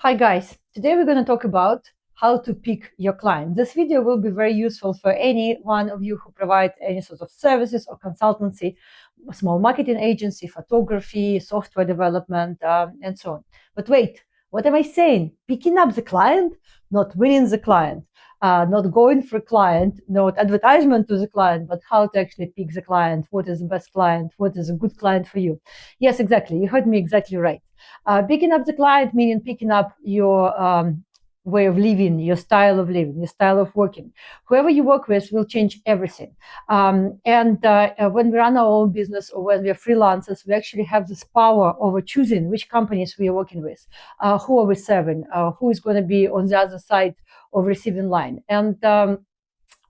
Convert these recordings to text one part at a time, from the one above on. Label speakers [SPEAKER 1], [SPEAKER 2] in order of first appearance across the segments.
[SPEAKER 1] Hi guys, today we're going to talk about how to pick your client. This video will be very useful for any one of you who provide any sort of services or consultancy, small marketing agency, photography, software development, and so on. But wait, what am I saying? Picking up the client, not winning the client, not going for client, not advertisement to the client, but how to actually pick the client, what is the best client, what is a good client for you. Yes, exactly. You heard me exactly right. Picking up the client meaning picking up your way of living, your style of living, your style of working. Whoever you work with will change everything. And when we run our own business or when we are freelancers, we actually have this power over choosing which companies we are working with, who are we serving, who is going to be on the other side of receiving line. And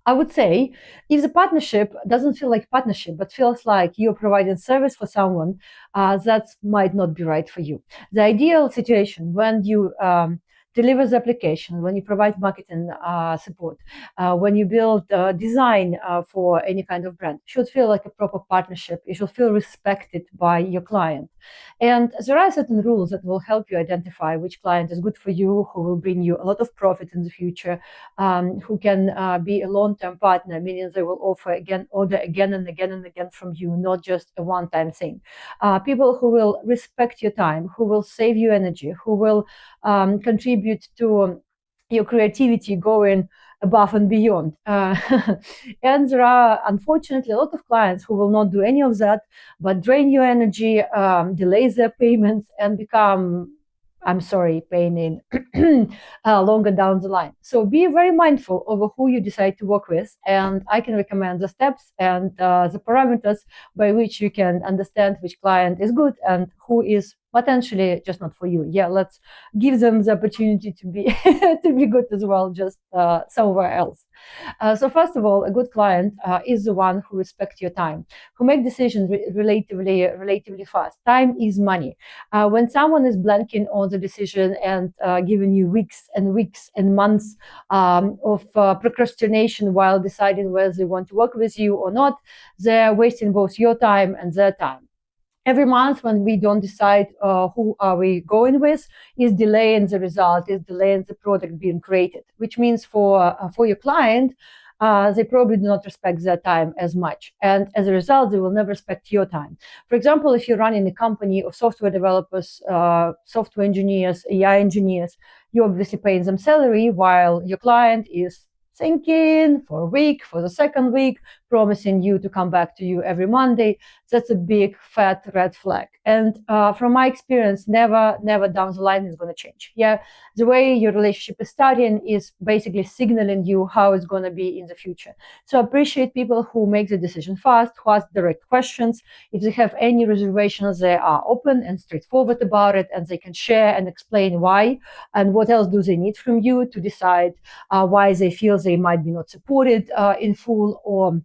[SPEAKER 1] I would say if the partnership doesn't feel like partnership, but feels like you're providing service for someone, that might not be right for you. The ideal situation when you deliver the application, when you provide marketing support, when you build design for any kind of brand, should feel like a proper partnership. You should feel respected by your client. And there are certain rules that will help you identify which client is good for you, who will bring you a lot of profit in the future, who can be a long-term partner, meaning they will order again and again and again from you, not just a one-time thing. People who will respect your time, who will save you energy, who will contribute to your creativity going above and beyond. And there are, unfortunately, a lot of clients who will not do any of that, but drain your energy, delay their payments, and become, I'm sorry, pain in longer down the line. So be very mindful over who you decide to work with, and I can recommend the steps and the parameters by which you can understand which client is good and who is potentially just not for you. Yeah, let's give them the opportunity to be to be good as well, just somewhere else. So first of all, a good client is the one who respects your time, who make decisions relatively fast. Time is money. When someone is blanking on the decision and giving you weeks and weeks and months of procrastination while deciding whether they want to work with you or not, they're wasting both your time and their time. Every month when we don't decide who are we going with is delaying the result, is delaying the product being created, which means for your client, they probably do not respect their time as much. And as a result, they will never respect your time. For example, if you're running a company of software developers, software engineers, AI engineers, you're obviously paying them salary while your client is thinking for a week, for the second week, promising you to come back to you every Monday. That's a big fat red flag. And from my experience, never down the line is going to change. Yeah, the way your relationship is starting is basically signaling you how it's going to be in the future. So appreciate people who make the decision fast, who ask direct questions. If they have any reservations, they are open and straightforward about it, and they can share and explain why and what else do they need from you to decide why they feel they might be not supported in full, or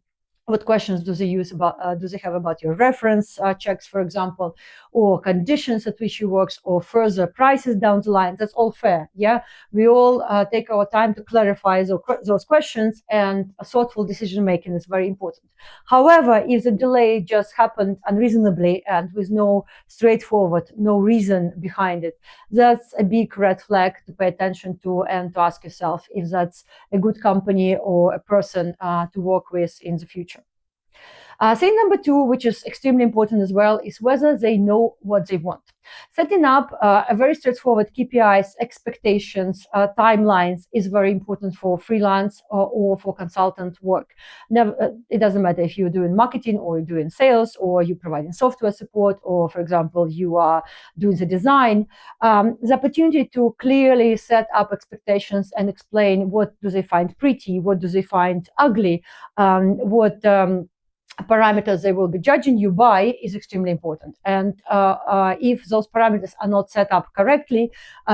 [SPEAKER 1] what questions do they have about your reference checks, for example, or conditions at which you work, or further prices down the line. That's all fair. Yeah, we all take our time to clarify those questions, and a thoughtful decision making is very important. However, if the delay just happened unreasonably and with no straightforward, no reason behind it, that's a big red flag to pay attention to and to ask yourself if that's a good company or a person to work with in the future. Thing number two, which is extremely important as well, is whether they know what they want. Setting up a very straightforward KPIs, expectations, timelines is very important for freelance or for consultant work. It doesn't matter if you're doing marketing or you're doing sales or you're providing software support, or, for example, you are doing the design. The opportunity to clearly set up expectations and explain what do they find pretty, what do they find ugly, what parameters they will be judging you by is extremely important. And if those parameters are not set up correctly,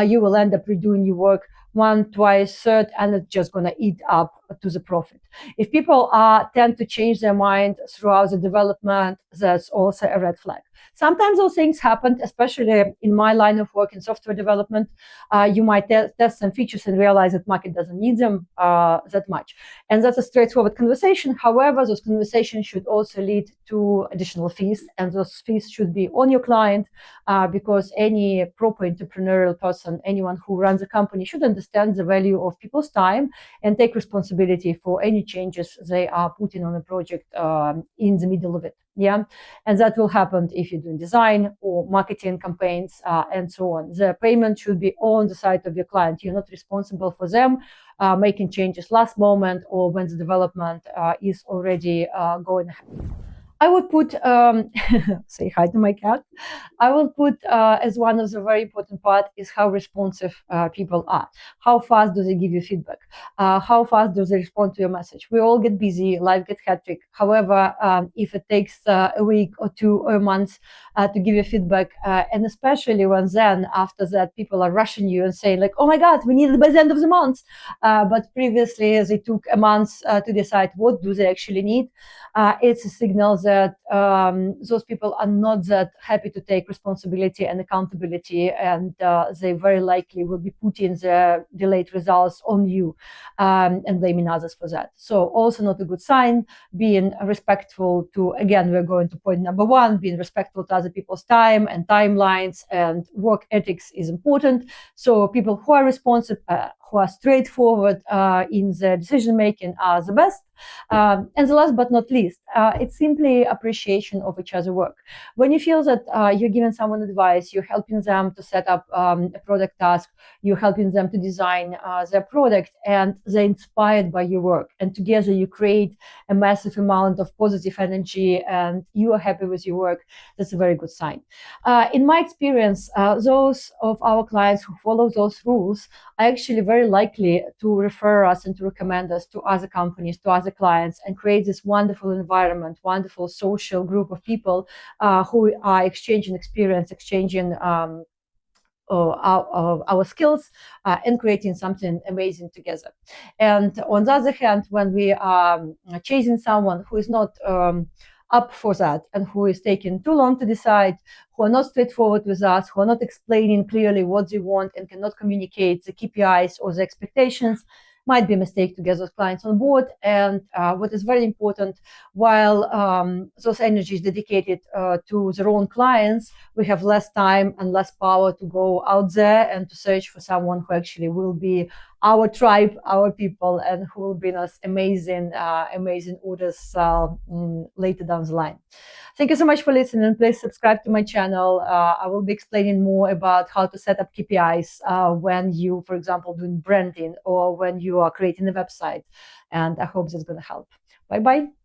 [SPEAKER 1] you will end up redoing your work one, twice, third, and it's just going to eat up to the profit. If people tend to change their mind throughout the development, that's also a red flag. Sometimes those things happen, especially in my line of work in software development. You might test some features and realize that market doesn't need them that much. And that's a straightforward conversation. However, those conversations should also lead to additional fees, and those fees should be on your client, because any proper entrepreneurial person, anyone who runs a company, should understand the value of people's time and take responsibility for any changes they are putting on a project in the middle of it. Yeah, and that will happen if you're doing design or marketing campaigns and so on. The payment should be on the side of your client. You're not responsible for them making changes last moment or when the development is already going ahead. I would put, say hi to my cat. I will put as one of the very important part is how responsive people are. How fast do they give you feedback? How fast do they respond to your message? We all get busy, life gets hectic. However, if it takes a week or 2 or a month to give you feedback, and especially when then after that people are rushing you and saying like, oh my God, we need it by the end of the month. But previously they took a month to decide what do they actually need. It's a signal that those people are not that happy to take responsibility and accountability, and they very likely will be putting the delayed results on you and blaming others for that. So also not a good sign. Being respectful to, again, we're going to point number one, being respectful to other people's time and timelines and work ethics is important. So people who are responsive, who are straightforward in their decision making are the best. And the last but not least, it's simply appreciation of each other's work. When you feel that you're giving someone advice, you're helping them to set up a product task, you're helping them to design their product, and they're inspired by your work, and together you create a massive amount of positive energy and you are happy with your work, that's a very good sign. In my experience, those of our clients who follow those rules are actually very likely to refer us and to recommend us to other companies, to other clients, and create this wonderful environment, wonderful social group of people who are exchanging experience, exchanging our skills and creating something amazing together. And on the other hand, when we are chasing someone who is not up for that and who is taking too long to decide, who are not straightforward with us, who are not explaining clearly what they want and cannot communicate the KPIs or the expectations, might be a mistake to get those clients on board. And what is very important, while those energies dedicated to their own clients, we have less time and less power to go out there and to search for someone who actually will be our tribe, our people, and who will bring us amazing orders later down the line. Thank you so much for listening. Please subscribe to my channel. I will be explaining more about how to set up KPIs when you, for example, doing branding or when you are creating a website. And I hope that's going to help. Bye-bye.